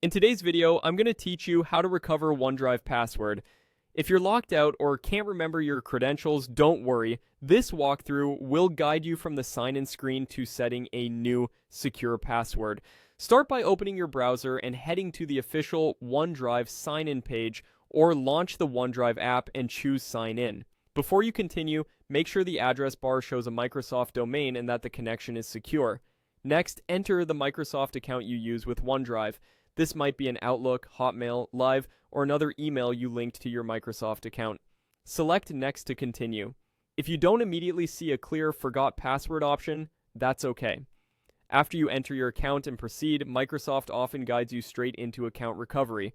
In today's video, I'm going to teach you how to recover OneDrive password. If you're locked out or can't remember your credentials, don't worry. This walkthrough will guide you from the sign-in screen to setting a new secure password. Start by opening your browser and heading to the official OneDrive sign-in page, or launch the OneDrive app and choose Sign In. Before you continue, make sure the address bar shows a Microsoft domain and that the connection is secure. Next, enter the Microsoft account you use with OneDrive. This might be an Outlook, Hotmail, Live, or another email you linked to your Microsoft account. Select Next to continue. If you don't immediately see a clear Forgot Password option, that's okay. After you enter your account and proceed, Microsoft often guides you straight into account recovery.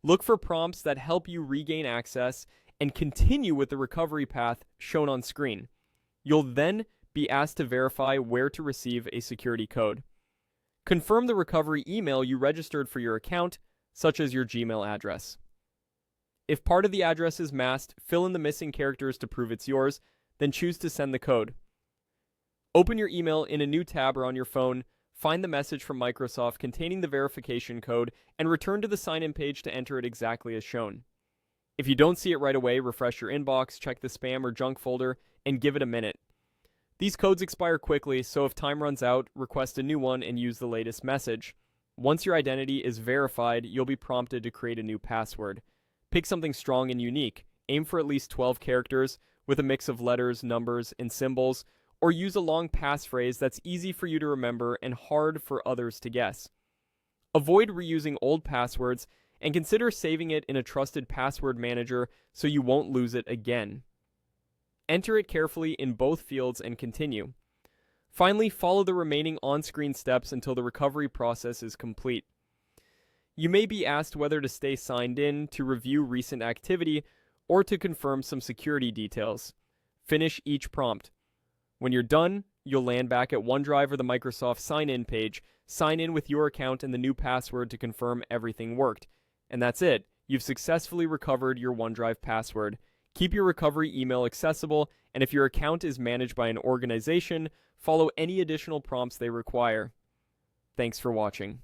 Look for prompts that help you regain access and continue with the recovery path shown on screen. You'll then be asked to verify where to receive a security code. Confirm the recovery email you registered for your account, such as your Gmail address. If part of the address is masked, fill in the missing characters to prove it's yours, then choose to send the code. Open your email in a new tab or on your phone, find the message from Microsoft containing the verification code, and return to the sign-in page to enter it exactly as shown. If you don't see it right away, refresh your inbox, check the spam or junk folder, and give it a minute. These codes expire quickly, so if time runs out, request a new one and use the latest message. Once your identity is verified, you'll be prompted to create a new password. Pick something strong and unique. Aim for at least 12 characters with a mix of letters, numbers, and symbols, or use a long passphrase that's easy for you to remember and hard for others to guess. Avoid reusing old passwords and consider saving it in a trusted password manager so you won't lose it again. Enter it carefully in both fields and continue. Finally, follow the remaining on-screen steps until the recovery process is complete. You may be asked whether to stay signed in, to review recent activity, or to confirm some security details. Finish each prompt. When you're done, you'll land back at OneDrive or the Microsoft sign-in page, sign in with your account and the new password to confirm everything worked. And that's it. You've successfully recovered your OneDrive password. Keep your recovery email accessible, and if your account is managed by an organization, follow any additional prompts they require. Thanks for watching.